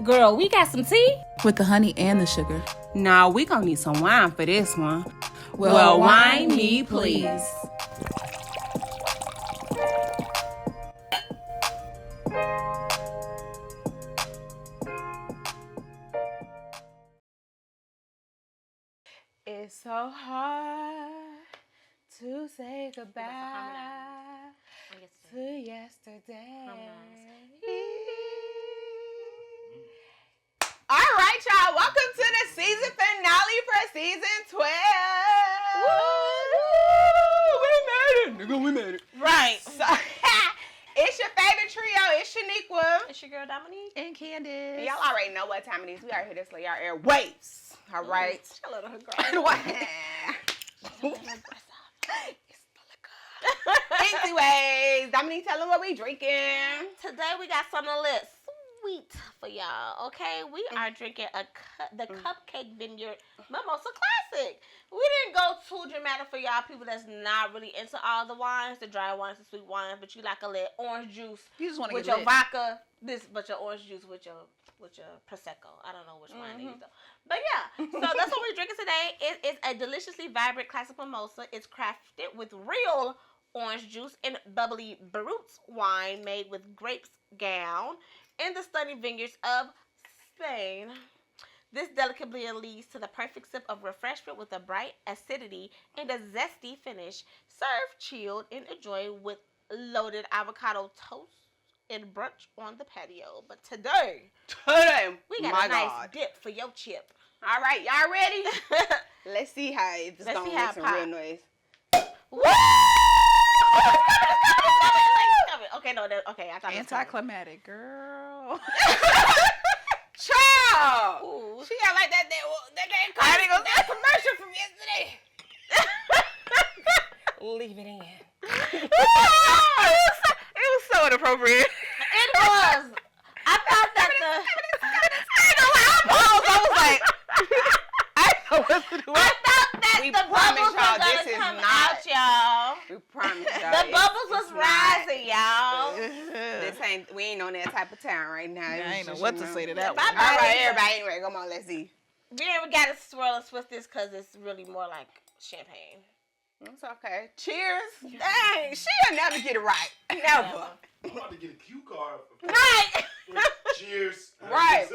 Girl, we got some tea? With the honey and the sugar. Nah, we gonna need some wine for this one. Well, wine me, please. It's so hard to say goodbye to yesterday. All right, y'all. Welcome to the season finale for season 12. We made it. Right. So, it's your favorite trio. It's Shaniqua. It's your girl Dominique. And Candace. And y'all already know what time it is. We are here to slay our airwaves. All right. Chill out of her girl. What? Anyways, Dominique, tell them what we drinking. Today we got something a little sweet for y'all, okay? We are drinking the Cupcake Vineyard Mimosa Classic. We didn't go too dramatic for y'all people that's not really into all the wines, the dry wines, the sweet wines, but you like a little orange juice You just want to with get your lit. vodka, but your orange juice with your Prosecco. I don't know which wine they use though. But yeah, so that's what we're drinking today. It is a deliciously vibrant classic mimosa. It's crafted with real orange juice and bubbly Brut wine made with grapes gown in the stunning vineyards of Spain. This delicate blend leads to the perfect sip of refreshment with a bright acidity and a zesty finish. Serve chilled and enjoy with loaded avocado toast and brunch on the patio. But today, we got a nice dip for your chip. All right, y'all ready? Let's see how it's Let's going see to how make some it pop. real noise. Woo! Okay, no, okay, I thought it was Anticlimactic, girl. Child! Ooh. She got like that commercial from yesterday. Leave it in. It was so inappropriate. It was. I thought that I was like, I know what to do. I thought that We the promise bubbles y'all were this gonna is come not- out, y'all. We promise y'all. The bubbles was rising, y'all. We ain't on that type of time right now. I ain't know what to say to that Bye one. bye. All right, everybody. Anyway, come on, let's see. We ain't got to swirl and twist this because it's really more like champagne. It's okay. Cheers. Dang, she'll never get it right. Never. I'm about to get a cue card. Right. Cheers. Right.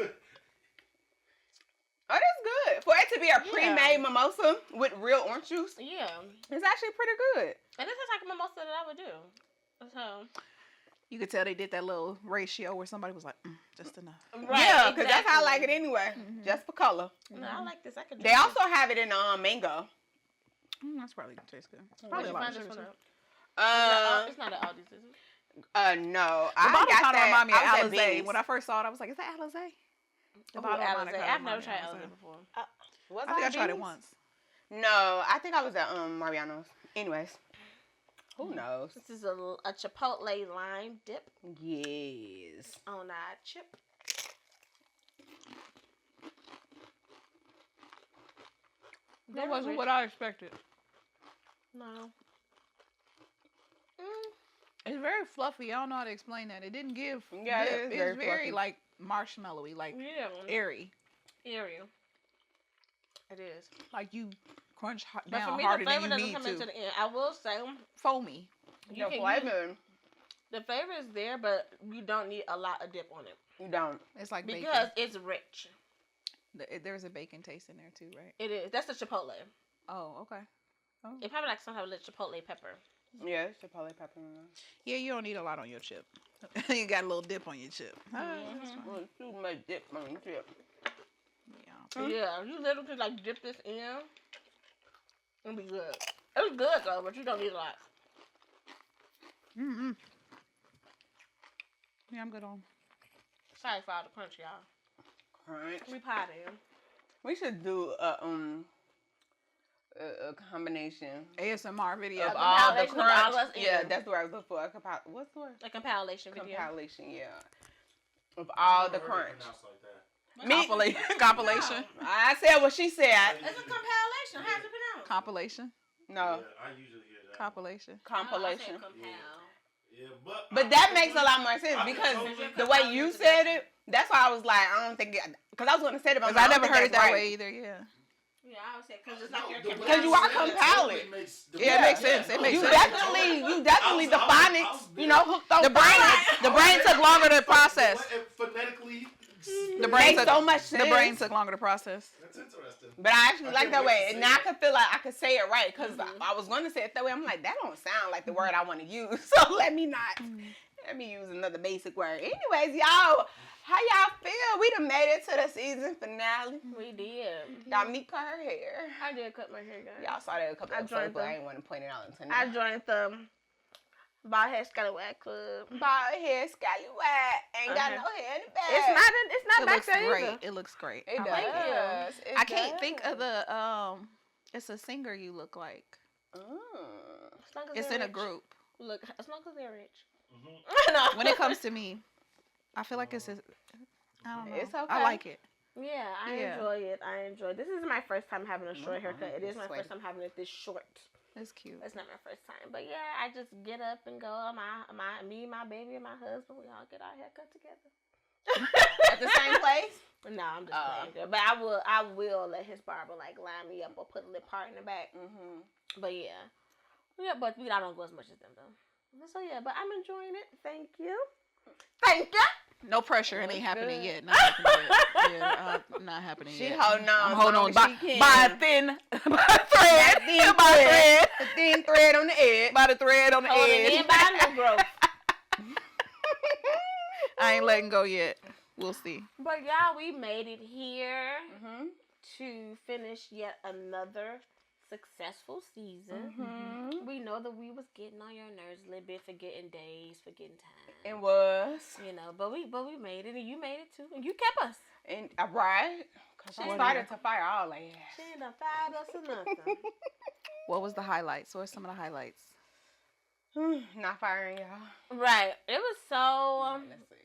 Oh, that's good. For it to be a pre-made mimosa with real orange juice, Yeah. it's actually pretty good. And this is like a mimosa that I would do. So, You could tell they did that little ratio where somebody was like, just enough. right. Yeah, because that's how I like it exactly. anyway. Just for color. No, I like this. I could They drink also have it in mango. That's probably gonna taste good. this. Probably a Where'd lot you of find sugar this too. one at? It's not at Aldi's, is it? No. The bottle got kind of that. remind me of I was at Alizé. Benny's. When I first saw it, I was like, is that Alizé? The Ooh, bottle kinda Alizé. I've never remind me tried of Alizé before. Was I think I at tried it Benny's? once. No, I think I was at Mariano's. Anyways, who knows? This is a chipotle lime dip Yes. on a chip. That wasn't what I expected. No. It's very fluffy. I don't know how to explain that. It didn't give. Yeah, it is it's very very fluffy. like marshmallowy, like Yeah. airy. Eerie. It is. Like you crunch But down for me, harder the than flavor you doesn't need come to. into the end. I will say, Foamy. you The can flavor, use, the flavor is there, but you don't need a lot of dip on it you don't. It's like because it's rich. bacon. There's a bacon taste in there too, right? It is. That's the chipotle. Oh, okay. It probably like some type of little chipotle pepper. Yeah, it's chipotle pepper. Yeah, you don't need a lot on your chip. You got a little dip on your chip. That's fine. Well, too much dip on the chip. Yeah. Yeah, you literally could like dip this in and be good. It's good though, but you don't need a lot. Mm-hmm. Yeah, I'm good on. Sorry for all the crunch, y'all. Crunch. We potted. We should do a combination ASMR video. of A all the compilation of all crunch. us Yeah, eating. that's what I was looking for. What's the word? A compilation video. Compilation. Yeah. Of all the crunch. Like that. Compilation. I said what she said. It's a compilation. How's it pronounced? Compilation. No. Yeah, I usually hear that. Compilation. Compilation. Yeah, But that makes a lot more sense because the way you said it, That's why I was like, I don't think because I was gonna say it, but Because I never don't heard think it that that's way right. either. Yeah. Yeah, I would say because it's like No, you're the way Because you are said that compelling. totally makes the Yeah, it makes sense. It makes You sense. definitely define it. You know, hooked on The brain took longer to process. Phonetically, The brain makes took so much sense. The brain took longer to process. That's interesting. But I actually like can't that wait way. to And see now I it. can feel like I could say it right because I was going to say it that way. I'm like, that don't sound like the word I want to use. So let me not. Let me use another basic word. Anyways, y'all, how y'all feel? We done made it to the season finale. We did. Dominique cut her hair. I did cut my hair, guys. Y'all saw that a couple I episodes, joined but them. I didn't want to point it out until I now. joined the Bald Head Scallywag Club. Bald hair, scallywag, ain't got Uh-huh. no hair in the back. It's not It back looks there great. either. It looks great. It I does. like it. It I can't think of does. the It's a singer you look like. As long as It's they're in a rich. group. Look, as long as they're rich. Mm-hmm. No. When it comes to me, I feel like it's. I don't know. It's okay. I like it. Yeah, I Yeah. enjoy it. This is my first time having a short haircut. It is my Sweaty. first time having it this short. It's cute. It's not my first time, but yeah, I just get up and go. Me, my baby, and my husband. We all get our haircut together. At the same place? No, I'm just playing, girl. But I will let his barber like line me up or put a lip part in the back. Mm-hmm. But yeah, but I don't go as much as them though. So yeah, but I'm enjoying it. Thank you. Thank you. No pressure. It ain't happening good. yet. Not happening yet. Yeah, not happening She yet. holding on. I'm holding on by by a thread. A thin thread on the edge. By the thread on the Holding edge. in by new growth. I ain't letting go yet. We'll see. But y'all, we made it here Mm-hmm. to finish yet another successful season. Mm-hmm. We know that we was getting on your nerves a little bit, forgetting days, forgetting time. It was. You know, but we made it, and you made it too, and you kept us. And right? Because I started to fire all ass. She ain't done fired us or nothing. What was the highlights? What are some of the highlights? Not firing y'all. Right. It was so Let's see.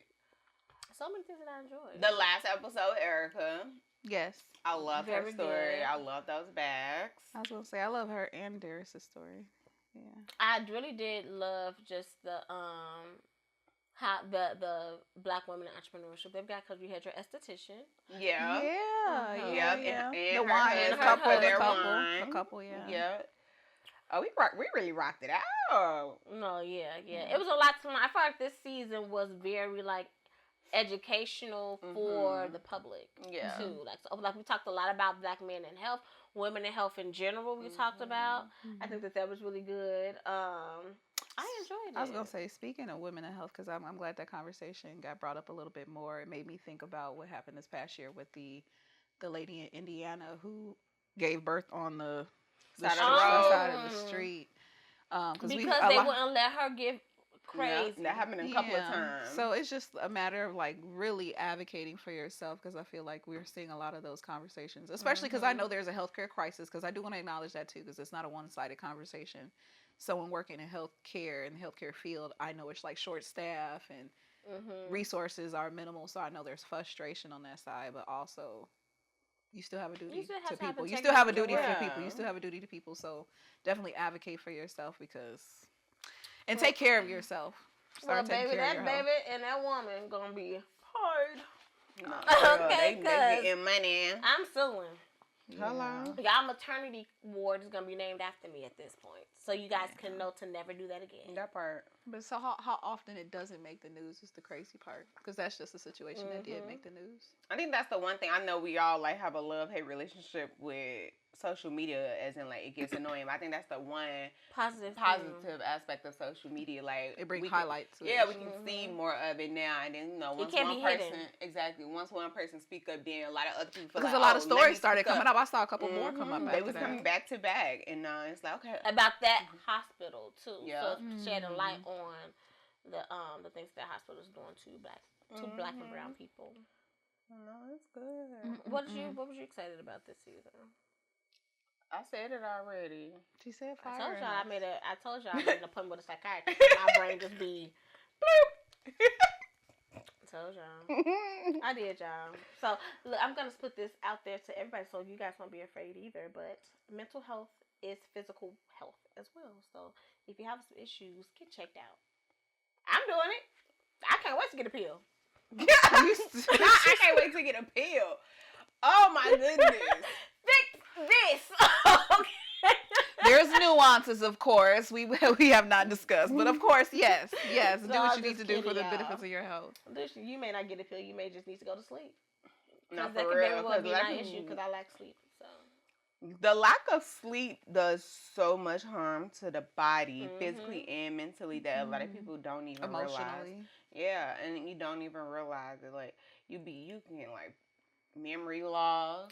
so many things that I enjoyed. The last episode, Erica. Yes. I love her Very story. good. I love those bags. I was gonna say I love her and Darius' story. Yeah. I really did love just the how the black women in entrepreneurship they've got, because we had your esthetician. Yeah. Yeah. And The her wine, husband the her couple, husband. the their couple, wine. the couple. Yeah. Yeah. Oh, we really rocked it out. No, yeah. It was a lot to learn. I felt like this season was very like educational for the public Yeah. too. Like we talked a lot about black men in health, women in health in general. We talked about. I think that was really good. I enjoyed it. I was gonna say, speaking of women in health, because I'm glad that conversation got brought up a little bit more. It made me think about what happened this past year with the lady in Indiana who gave birth on the Side of the side road. of the street. because they wouldn't let her give crazy. Yeah, that happened a couple of times. So it's just a matter of like really advocating for yourself, because I feel like we're seeing a lot of those conversations, especially because I know there's a healthcare crisis, because I do want to acknowledge that too, because it's not a one-sided conversation. Someone working in healthcare, in the healthcare field, I know it's like short staff and resources are minimal, so I know there's frustration on that side, but also you still have a duty still have to to have people. You integrity still have a to duty work. for people. You still have a duty to people, so definitely advocate for yourself, and take care of yourself. Well, Start taking baby, care of that your health. baby and that woman gonna be hard. No, Okay, they 'cause getting money. I'm suing. Hello. Y'all maternity ward is gonna be named after me at this point, so you guys can know to never do that again. That part. But so how often it doesn't make the news is the crazy part, because that's just a situation that did make the news. I think that's the one thing. I know we all like have a love-hate relationship with social media, as in like it gets annoying. But I think that's the one Positive aspect of social media. Like It brings we can- highlights. to Yeah, it. we can see more of it now, and then once can't one be person hidden. once one person speak up, then a lot of other people feel Because like, a lot of oh, let me stories started speak up. coming up. I saw a couple more come up They after was that. coming back to back, and it's like okay, about that hospital too. Yeah. So it's shedding light on the things that hospital is doing to black and brown people. no, it's good. What was you excited about this season? I said it already. She said I fire. told in y'all us. I told y'all I made an appointment with a psychiatrist. My brain just be told y'all. I did, y'all. So look, I'm gonna put this out there to everybody, so you guys won't be afraid either. But mental health is physical health as well. So if you have some issues, get checked out. I'm doing it. I can't wait to get a pill. I can't wait to get a pill. Oh my goodness. Fix this. Okay. There's nuances, of course, we have not discussed, but of course, yes, do No, what I'm you need just to do for kidding, the y'all. benefits of your health. Listen, you may not get a pill. You may just need to go to sleep. No, Because that for could real. very well 'cause be like, my issue because I lack sleep. So. the lack of sleep does so much harm to the body, Mhm. physically and mentally, that a lot of people don't even realize. Emotionally. Yeah, and you don't even realize it. Like you can like memory loss.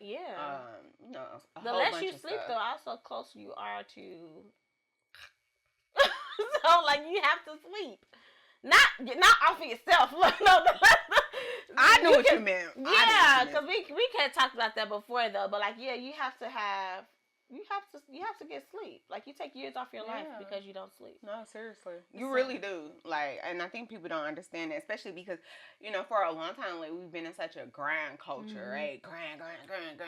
Yeah. You know, a The whole less bunch you of sleep, stuff. the also closer you are to. So like you have to sleep, not off of yourself. No, I knew what you meant. Yeah, because we can't talk about that before though. But like, yeah, you have to get sleep. Like you take years off your life Yeah. because you don't sleep. No, seriously. You So- really do. Like, and I think people don't understand that, especially because, you know, for a long time, like, we've been in such a grind culture, right? Grind.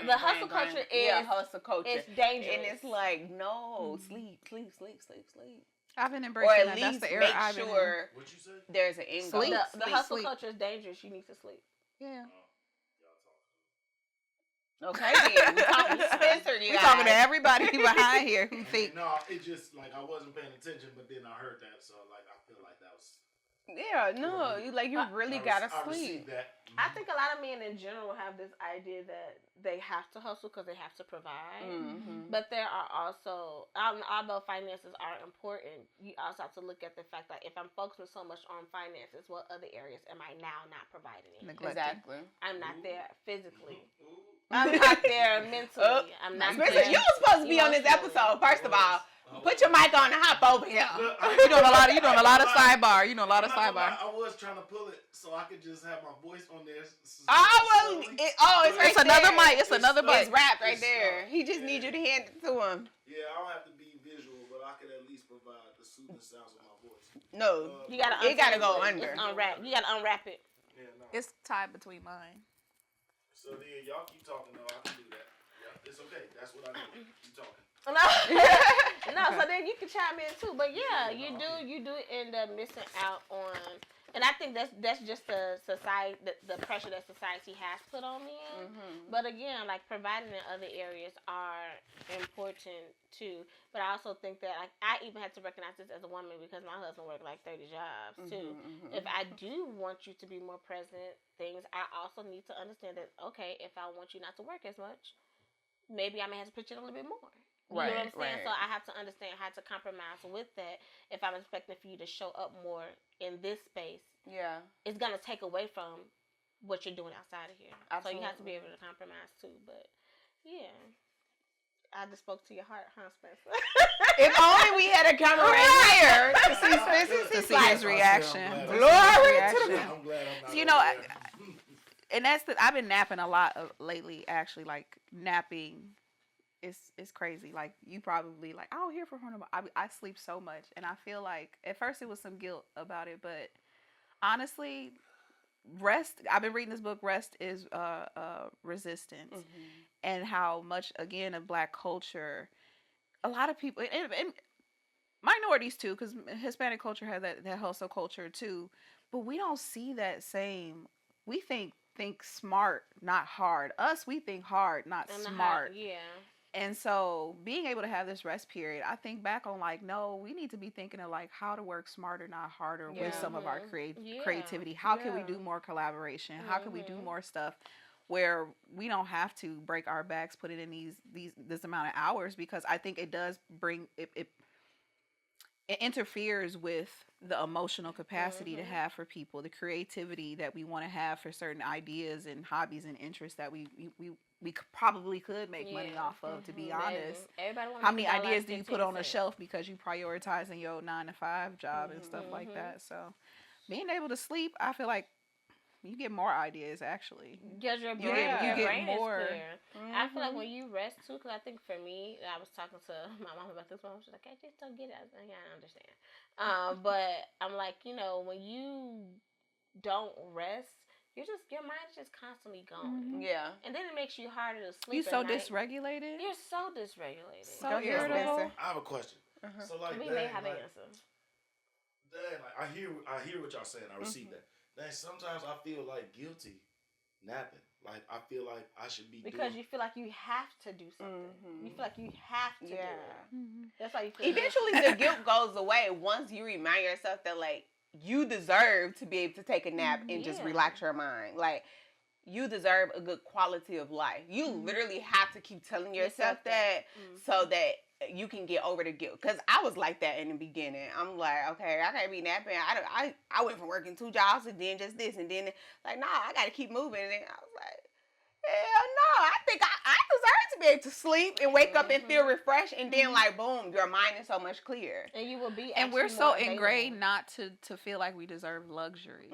The hustle culture yeah, is- hustle culture. It's dangerous. And it's like, no, sleep. I've been Or embracing at that. That's least the era make I've been in. sure What you say? there's an end goal. Sleep. the hustle sleep. culture is dangerous. You need to sleep. Yeah. Okay, then. We talking to Spencer, you We're guys. talking to everybody behind here who think. No, it just like I wasn't paying attention, but then I heard that, so like I feel like that was. Yeah, no, you really gotta I sleep. received that. I think a lot of men in general have this idea that they have to hustle because they have to provide. Mm-hmm. But there are also, although finances are important, you also have to look at the fact that if I'm focusing so much on finances, what other areas am I now not providing in? Neglected. Exactly. I'm not there physically. Ooh. I'm not there mentally. I'm not Spencer, there. you were supposed to be on this emotionally. episode. First of all, I put your mic on and hop over here. Look, You doing a lot of sidebar. You know a lot of I'm not gonna sidebar. lie, I was trying to pull it so I could just have my voice on there. It's right It's another there. mic. It's another stuck. It's mic. wrapped right It's there. stuck. He just needs you to hand it to him. Yeah, I don't have to be visual, but I could at least provide the soothing sounds of my voice. No. You gotta It gotta go untangle under. it. It's unwrap. You gotta unwrap it. Yeah, no. It's tied between mine. So then y'all keep talking though. I can do that. Yeah, it's okay. That's what I do. Keep talking. No, so then you can chime in too. But yeah, you do end up missing out on, and I think that's just the society, the pressure that society has put on men. Mm-hmm. But again, like providing in other areas are important too. But I also think that like I even had to recognize this as a woman because my husband worked like 30 jobs too. Mm-hmm. If I do want you to be more present, I also need to understand that okay, if I want you not to work as much, maybe I may have to put you in a little bit more. You know what I'm saying? Right. So I have to understand how to compromise with that. If I'm expecting for you to show up more in this space, Yeah. it's gonna take away from what you're doing outside of here. So you have to be Absolutely. able to compromise too. But yeah, I just spoke to your heart, huh, Spencer? If only we had a camera right here to see Spencer's To see like, his reaction. I'm Glory glad. to the I'm glad I'm not. So, you know, over there. And that's I've been napping a lot lately. Actually, like napping, it's crazy. Like you probably like I don't hear from her. I sleep so much, and I feel like at first it was some guilt about it, but honestly, rest. I've been reading this book. Rest is resistance, and how much again of Black culture. A lot of people and minorities too, because Hispanic culture has that hustle culture too. But we don't see that same. We think smart, not hard. Us, we think hard, not smart. Yeah. And so being able to have this rest period, I think back on like, no, we need to be thinking of like how to work smarter, not harder with some of our creativity. How can we do more collaboration? How can we do more stuff where we don't have to break our backs, put it in this amount of hours? Because I think it does bring it interferes with the emotional capacity to have for people, the creativity that we want to have for certain ideas and hobbies and interests that we probably could make money off of, to be honest. How many ideas do you put on a shelf because you prioritizing your 9-to-5 job and stuff like that? So being able to sleep, I feel like you get more ideas actually. Because your You brain, get- you your get brain more. is clear. I feel like when you rest too, because I think for me, I was talking to my mom about this one. She's like, I just don't get it. I was like, yeah, I understand. But I'm like, you know, when you don't rest, your mind is just constantly going. Yeah. And then it makes you harder to sleep. You so at night. dysregulated. You're so dysregulated. So Go ahead, irritable. Spencer. I have a question. So like, We may dang, have an like, answer. dang, like I hear what y'all saying. I receive that. Now, sometimes I feel like guilty napping. Like I feel like I should be Because doing. you feel like you have to do something. You feel like you have to do it. That's how you feel. Eventually, the guilt goes away once you remind yourself that, like, you deserve to be able to take a nap and just relax your mind. Like, you deserve a good quality of life. You literally have to keep telling yourself that so that you can get over the guilt. Because I was like that in the beginning. I'm like, okay, I can't be napping. I went from working 2 jobs and then just this. And then, like, nah, I got to keep moving. And I was like, hell no. I think I deserve to be able to sleep and wake up and feel refreshed. And then, like, boom, your mind is so much clearer. And you will be. And we're so ingrained not to feel like we deserve luxury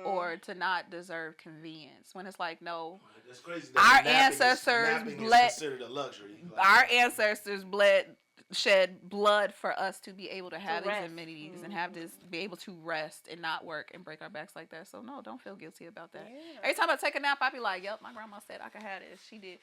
or to not deserve convenience. When it's like, no, That's crazy. Our Napping ancestors is bled. considered a luxury. Like, Our ancestors shed blood for us to be able to have these rest. amenities and have this, be able to rest and not work and break our backs like that. So no, don't feel guilty about that. Yeah. Every time I take a nap, I be like, yep, my grandma said I could have this. She did.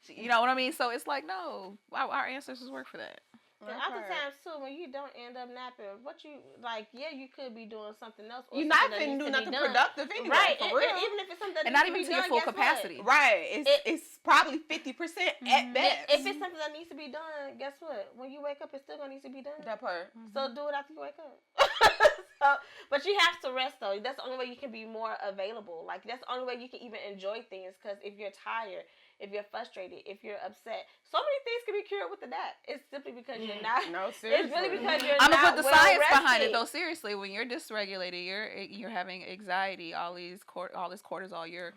You know what I mean? So it's like, no, our ancestors work for that. And other times too, when you don't end up napping, what you like? Yeah, you could be doing something else. Or You're something not that finna needs do to be nothing done. productive anyway. Right? For And real. even if it's something that And not needs to even be to your done, full guess what? capacity. Right. It's probably 50% at best. If it's something that needs to be done, guess what? When you wake up, it's still gonna need to be done. That part. So do it after you wake up. But you have to rest though. That's the only way you can be more available. Like that's the only way you can even enjoy things. Because if you're tired, if you're frustrated, if you're upset, so many things can be cured with the nap. It's simply because you're not. No, seriously. It's really because you're I'm not gonna put the well science rested. behind it though. Seriously, when you're dysregulated, you're having anxiety, all this cortisol. You're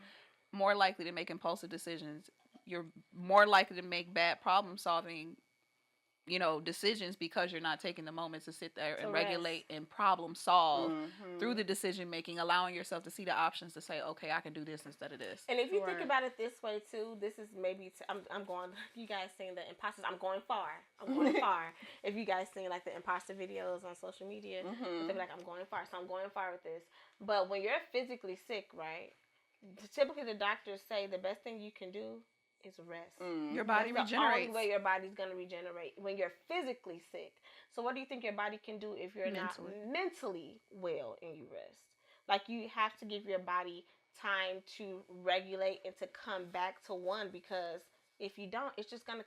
more likely to make impulsive decisions. You're more likely to make bad problem solving, decisions because you're not taking the moment to sit there and regulate and problem solve through the decision making, allowing yourself to see the options to say, okay, I can do this instead of this. And if you think about it this way too, this is maybe I'm going. You guys seeing the imposters? I'm going far. I'm going far. If you guys seen like the imposter videos on social media, they'll be like, I'm going far. So I'm going far with this. But when you're physically sick, right? Typically, the doctors say the best thing you can do is rest. Your body That's regenerates. the only way your body's going to regenerate when you're physically sick. So what do you think your body can do if you're not mentally well and you rest? Like you have to give your body time to regulate and to come back to one, because if you don't, it's just going to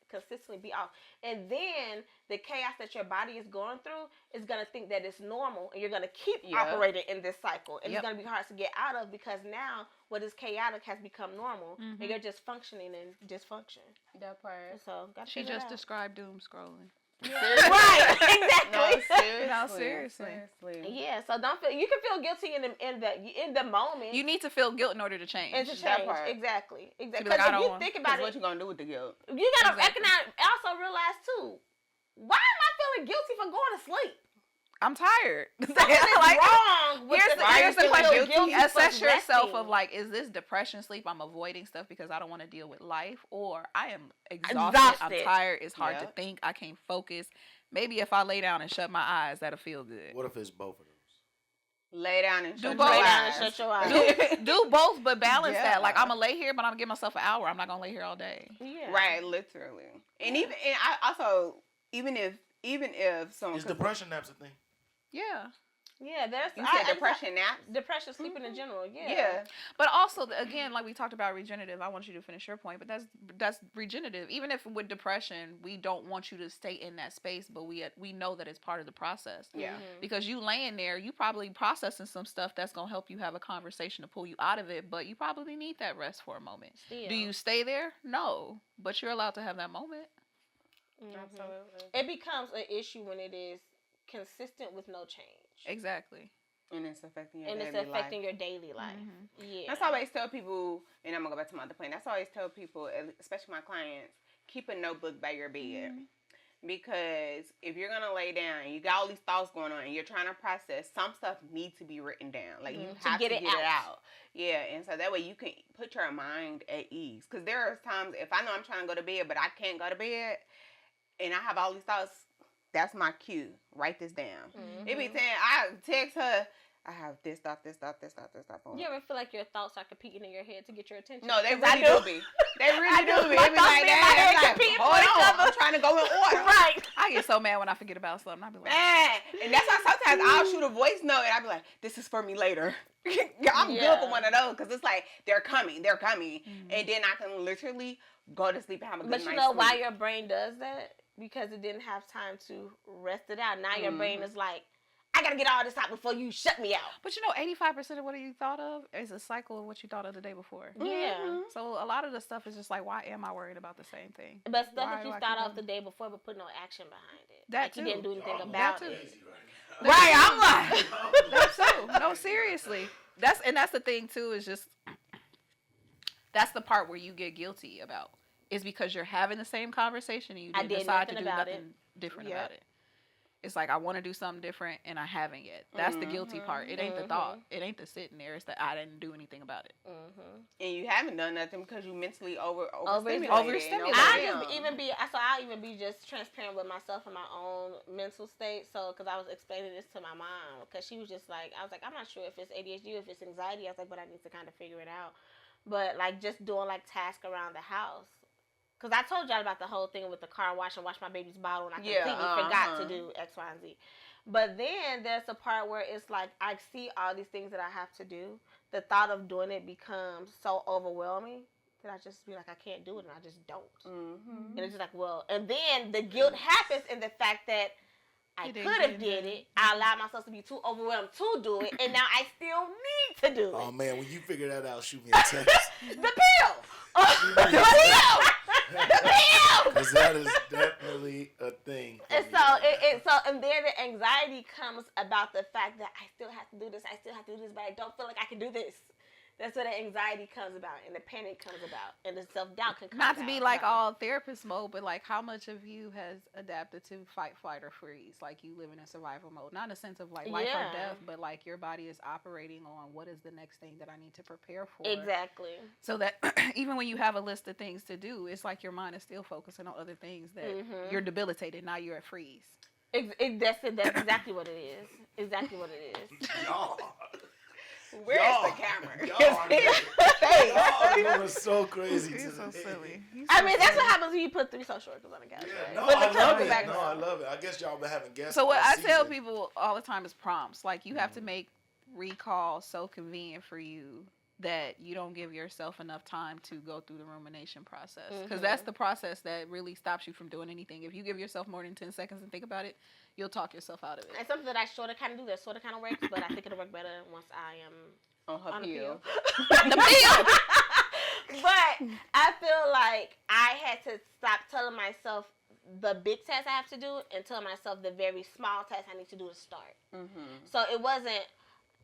consistently be off. And then the chaos that your body is going through is going to think that it's normal, and you're going to keep operating in this cycle. And it's going to be hard to get out of, because now what is chaotic has become normal, and you're just functioning in dysfunction. That part. So She just described doom scrolling. Right, exactly. No, seriously. Yeah, so don't feel. You can feel guilty in the moment. You need to feel guilt in order to change. and to change. That part. Exactly. be Because like, I if don't you want- think about What it, you gonna do with the guilt? you gotta recognize. Also realize too. Why am I feeling guilty for going to sleep? I'm tired. Something is wrong with Here's the the feeling question. guilty for Assess yourself resting. of like, is this depression sleep? I'm avoiding stuff because I don't want to deal with life, or I am exhausted. I'm tired. It's hard to think. I can't focus. Maybe if I lay down and shut my eyes, that'll feel good. What if it's both of those? Lay down and shut both. your Lay down eyes. and shut your eyes. Do both, but balance Yeah. that. Like I'm gonna lay here, but I'm gonna give myself an hour. I'm not gonna lay here all day. Yeah. Right, literally. And I also even if someone Is depression naps a thing? Yeah. Yeah, there's you said depression naps. depression, sleeping in general. Yeah. Yeah. But also, again, like we talked about regenerative, I want you to finish your point, but that's regenerative. Even if with depression, we don't want you to stay in that space, but we know that it's part of the process. Yeah. Because you laying there, you probably processing some stuff that's going to help you have a conversation to pull you out of it, but you probably need that rest for a moment. Still. Do you stay there? No. But you're allowed to have that moment. Absolutely. It becomes an issue when it is consistent with no change. Exactly. And it's affecting your And it's daily affecting life. your daily life. Yeah. That's why I always tell people, and I'm gonna go back to my other point. That's why I always tell people, especially my clients, keep a notebook by your bed. Because if you're gonna lay down and you got all these thoughts going on and you're trying to process, some stuff needs to be written down. Like you have to get it out. Yeah, and so that way you can put your mind at ease. Because there are times if I know I'm trying to go to bed, but I can't go to bed, and I have all these thoughts, that's my cue. Write this down. It be saying, I text her, I have this thought, this thought, this thought, this thought. Boom. You ever feel like your thoughts are competing in your head to get your attention? No, they 'Cause I really do be. They really do be. My They be thoughts like be in my head that. competing Hold for each on, other. I'm trying to go in order. Right. I get so mad when I forget about something. I be like, Man, and that's why sometimes I'll shoot a voice note and I'll be like, this is for me later. I'm good for one of those because it's like, they're coming. And then I can literally go to sleep and have a good night's But sleep. you know why your brain does that? Because it didn't have time to rest it out. Now your brain is like, I gotta get all this out before you shut me out. but you know, 85% of what you thought of is a cycle of what you thought of the day before. Yeah. So a lot of the stuff is just like, why am I worried about the same thing? But stuff Why that do you I thought keep of the day before but put no action behind it. That like too. you didn't do anything Y'all about too. it. crazy right now. Right, I'm like, That too. No, seriously. That's the thing too. Is just that's the part where you get guilty about. Is because you're having the same conversation and you I didn't did decide to nothing do about nothing different Yep. about it. It's like I want to do something different and I haven't yet. That's the guilty part. It ain't the thought. It ain't the sitting there. It's that I didn't do anything about it. and you haven't done nothing because you mentally Overstimulated. overstimulated. I'll even be just transparent with myself and my own mental state. So, because I was explaining this to my mom, because she was just like, I was like, I'm not sure if it's ADHD or if it's anxiety. I was like, but I need to kind of figure it out. But like just doing like tasks around the house. Because I told y'all about the whole thing with the car wash and wash my baby's bottle, and I completely forgot to do X, Y, and Z. But then there's a part where it's like I see all these things that I have to do. The thought of doing it becomes so overwhelming that I just be like, I can't do it, and I just don't. And it's just like, well, and then the guilt happens in the fact that I could have did it. I allowed myself to be too overwhelmed to do it, and now I still need to do it. Oh man, when you figure that out, shoot me a text. The pill! The pill! The pill! Because that is definitely a thing. And and then the anxiety comes about the fact that I still have to do this, but I don't feel like I can do this. That's where the anxiety comes about, and the panic comes about, and the self-doubt can come Not to about. be like all therapist mode, but like how much of you has adapted to fight, flight, or freeze? Like you live in a survival mode, not in a sense of like life or death, but like your body is operating on what is the next thing that I need to prepare for. Exactly. So that even when you have a list of things to do, it's like your mind is still focusing on other things that you're debilitated. Now you're at freeze. That's exactly what it is. Exactly what it is. Y'all. Where's Y'all- the camera? Y'all are Y'all going so crazy He's today. so silly. I mean, that's what happens when you put 3 social workers on the couch, Yeah, right? no, With the I love camera it. background. No, I love it. I guess y'all been having guests. So what all I tell season. people all the time is prompts. Like you have to make recall so convenient for you that you don't give yourself enough time to go through the rumination process. Because that's the process that really stops you from doing anything. If you give yourself more than 10 seconds and think about it, you'll talk yourself out of it. And something that I sort of kind of do that sort of kind of works, but I think it'll work better once I am on her on the pill. pill. The pill. But I feel like I had to stop telling myself the big task I have to do and tell myself the very small task I need to do to start. So it wasn't,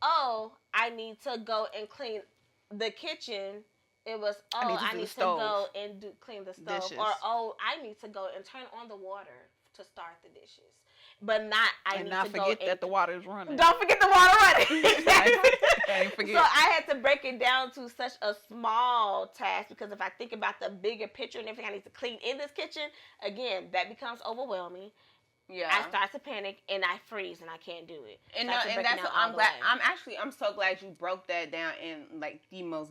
oh, I need to go and clean the kitchen. It was, oh, I need to go and clean the stove. Dishes. Or, oh, I need to go and turn on the water to start the dishes. But not, I and need not to go forget and that the water is running. don't forget the water running. Can't forget. So I had to break it down to such a small task because if I think about the bigger picture and everything I need to clean in this kitchen, again, that becomes overwhelming. Yeah. I start to panic and I freeze and I can't do it. And, So I have to and break it that's down what all I'm the glad. way. I'm so glad you broke that down in like the most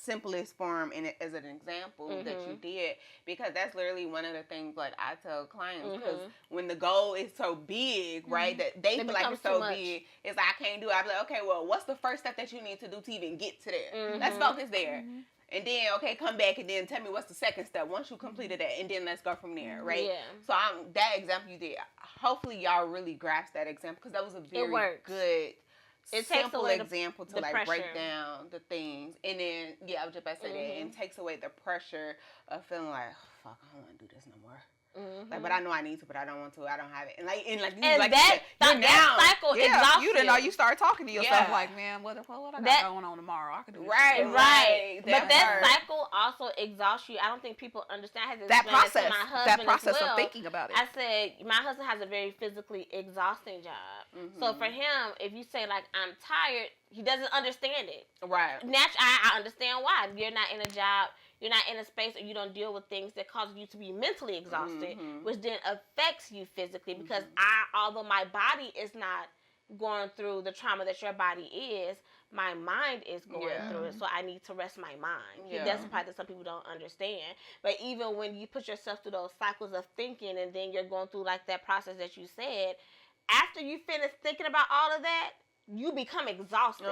simplest form and as an example that you did, because that's literally one of the things like I tell clients, because when the goal is so big, right, that they feel like it's so big, it's like I can't do it. I'm like, okay, well, what's the first step that you need to do to even get to there? Let's focus there. And then, okay, come back and then tell me what's the second step once you completed that, and then let's go from there, right? Yeah. So that example you did, hopefully y'all really grasped that example, because that was a very good, simple example to like break down the things. And then, yeah, I was just about to say that, and takes away the pressure of feeling like, oh, fuck, I don't want to do this no more. Like, but I know I need to, but I don't want to. I don't have it. And like that cycle exhausts you didn't know. You start talking to yourself like, man, what I got going on tomorrow? I can do this. Right. But that cycle also exhausts you. I don't think people understand. I had to that explain process. it to my husband That process as well. of thinking about it. I said my husband has a very physically exhausting job. So for him, if you say like I'm tired, he doesn't understand it. Right. Naturally, I understand why. You're not in a job. You're not in a space or you don't deal with things that cause you to be mentally exhausted, which then affects you physically because although my body is not going through the trauma that your body is, my mind is going through it, so I need to rest my mind. That's the part that some people don't understand. But even when you put yourself through those cycles of thinking, and then you're going through like that process that you said, after you finish thinking about all of that, you become exhausted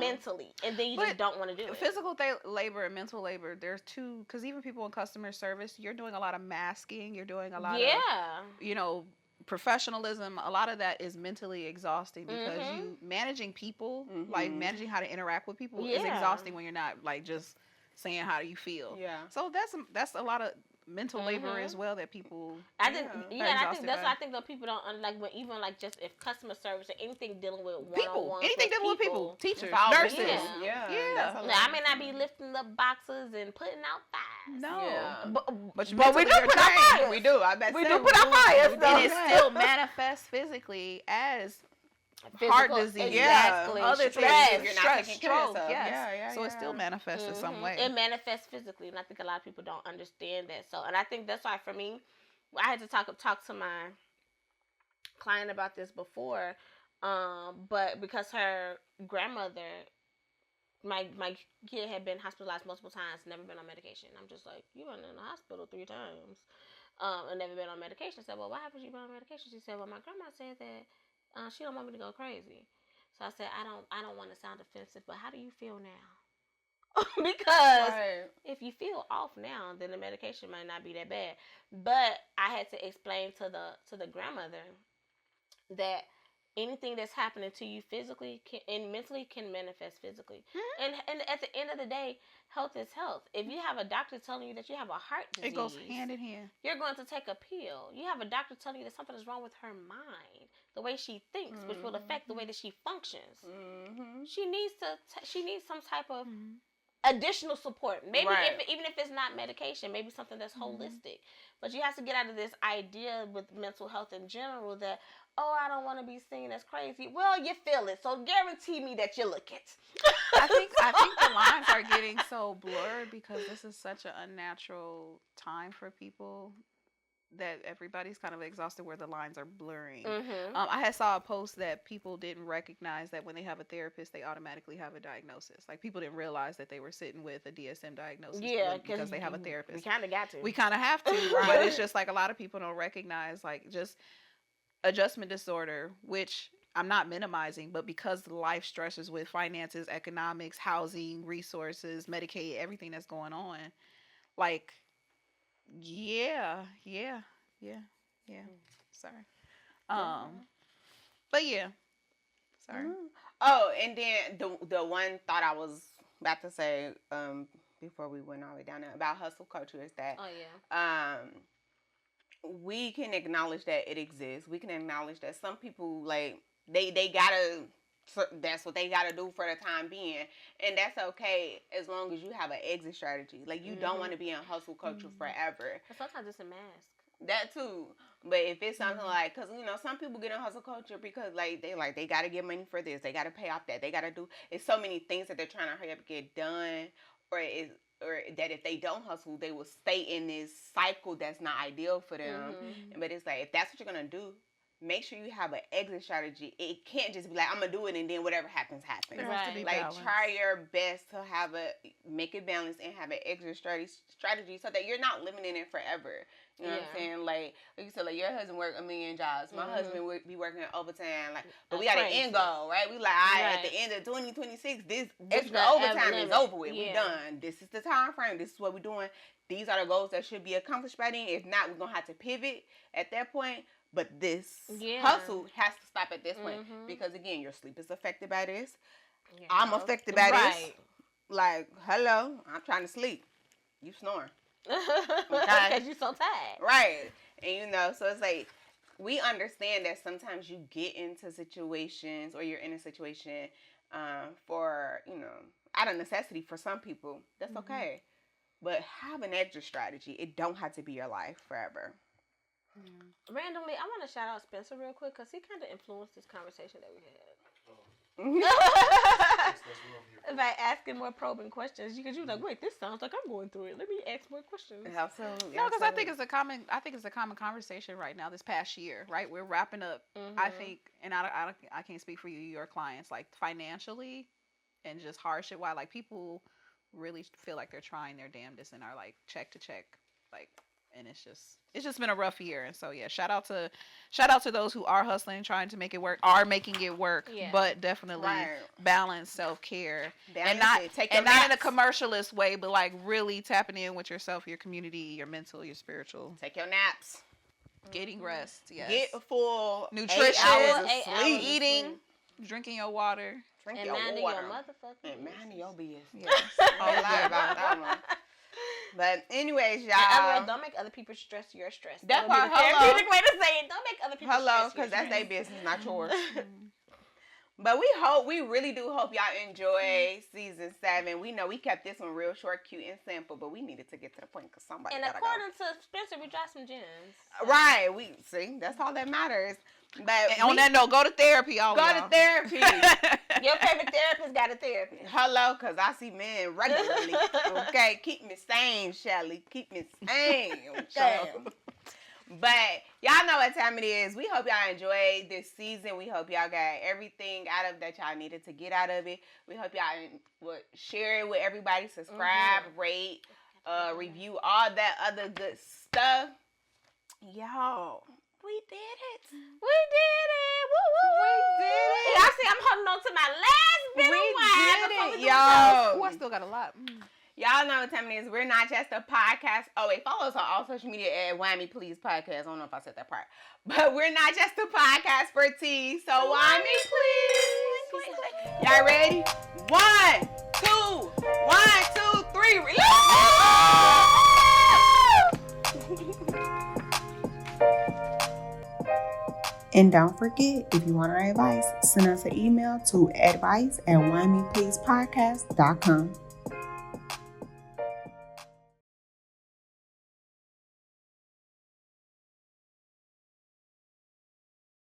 mentally, and then you just don't want to do it. Physical labor and mental labor, there's two, because even people in customer service, you're doing a lot of masking, you're doing a lot of, professionalism. A lot of that is mentally exhausting because you managing people, like managing how to interact with people is exhausting when you're not like just saying how do you feel. So that's a lot of mental labor as well that people I think that's why I think that people don't like when even like just if customer service or anything dealing with people, anything dealing with people, teachers, nurses, I may not be lifting up boxes and putting out fires, but we do put out fires. We do. I bet we do put out fires, and it still manifests physically as heart disease, other things, stress, stroke, so it still manifests in some way. It manifests physically, and I think a lot of people don't understand that. So, and I think that's why for me, I had to talk to my client about this before, but because her grandmother, my kid had been hospitalized multiple times, never been on medication. I'm just like, you went in the hospital 3 times, and never been on medication. I said, well, why haven't you been on medication? She said, well, my grandma said that. She don't want me to go crazy. So I said, I don't want to sound offensive, but how do you feel now? Because if you feel off now, then the medication might not be that bad. But I had to explain to the grandmother that anything that's happening to you physically and mentally can manifest physically. And at the end of the day, health is health. If you have a doctor telling you that you have a heart disease, it goes hand in hand. You're going to take a pill. You have a doctor telling you that something is wrong with her mind, the way she thinks, which will affect the way that she functions. She needs some type of additional support. Maybe even if it's not medication, maybe something that's holistic. But you have to get out of this idea with mental health in general that, oh, I don't want to be seen as crazy. Well, you feel it, so guarantee me that you look it. I think the lines are getting so blurred because this is such an unnatural time for people that everybody's kind of exhausted where the lines are blurring. I had saw a post that people didn't recognize that when they have a therapist, they automatically have a diagnosis. Like people didn't realize that they were sitting with a DSM diagnosis because they have a therapist. We kind of got to. We kind of have to, but it's just like a lot of people don't recognize like just adjustment disorder, which I'm not minimizing, but because life stresses with finances, economics, housing, resources, Medicaid, everything that's going on, like, sorry. But yeah, sorry. Oh, and then the one thought I was about to say before we went all the way down there about hustle culture is that we can acknowledge that it exists. We can acknowledge that some people like they gotta. That's what they gotta do for the time being, and that's okay as long as you have an exit strategy. Like you don't want to be in hustle culture forever. But sometimes it's a mask. That too. But if it's something like, because some people get in hustle culture because they gotta get money for this, they gotta pay off that, they gotta do. It's so many things that they're trying to hurry up and get done, or that if they don't hustle, they will stay in this cycle that's not ideal for them. But it's like if that's what you're gonna do, make sure you have an exit strategy. It can't just be like, I'm going to do it and then whatever happens, happens. Right. Like, try your best to make it balanced and have an exit strategy so that you're not living in it forever. You know what I'm saying? Like you said, like, your husband worked 1,000,000 jobs. My husband would be working overtime. Like, but we got an end goal, right? We like, all right, at the end of 2026, this extra overtime is over with. We done. This is the time frame. This is what we're doing. These are the goals that should be accomplished by then. If not, we're going to have to pivot at that point. But this hustle has to stop at this point because, again, your sleep is affected by this. I'm affected by this. Like, hello, I'm trying to sleep. You snoring. Because you're so tired. Right. And, so it's like we understand that sometimes you get into situations or you're in a situation for, out of necessity for some people. That's okay. But have an exit strategy. It don't have to be your life forever. Randomly, I want to shout out Spencer real quick because he kind of influenced this conversation that we had. by asking more probing questions, because you're like, wait, this sounds like I'm going through it. Let me ask more questions. Absolutely. No, because I think it's a common conversation right now. This past year, right? We're wrapping up. I think, and I can't speak for you, your clients, like financially, and just hardship. Why, like people really feel like they're trying their damnedest and are like check to check, like, and it's just been a rough year. And so yeah, shout out to those who are hustling, trying to make it work, are making it work, but definitely balance self-care and not in a commercialist way, but like really tapping in with yourself, your community, your mental, your spiritual. Take your naps, getting rest, yes, get full nutrition, 8 hours of sleep, eating, drinking your water, drink and your minding water, your motherfucking and minding your business. Yes. A lot about that one. But anyways, y'all. And don't make other people stress your stress. That part, hello. Therapeutic way to say it. Don't make other people Hello, stress because that's their business, not yours. Mm-hmm. But we really do hope y'all enjoy season 7. We know we kept this one real short, cute, and simple, but we needed to get to the point because somebody And gotta according to Spencer, we dropped some gems. Right, we see that's all that matters. But and on that note, go to therapy. All go y'all. to therapy. Your favorite therapist got a therapist. Hello, because I see men regularly. Okay, keep me sane, Shelly. Keep me sane. Okay. But y'all know what time it is. We hope y'all enjoyed this season. We hope y'all got everything out of that y'all needed to get out of it. We hope y'all would share it with everybody. Subscribe, rate, review, all that other good stuff. Y'all. We did it. We did it. Woo, woo, woo. We did it. Y'all see, I'm holding on to my last bit of wine. We did it, y'all. Oh, I still got a lot. Y'all know what time it is. We're not just a podcast. Oh, wait, follow us on all social media at Why Me Please Podcast. I don't know if I said that part. But we're not just a podcast for tea. So why me please? Y'all ready? 1, 2, 1, 2, 3. Release! And don't forget, if you want our advice, send us an email to advice@whymepleasepodcast.com.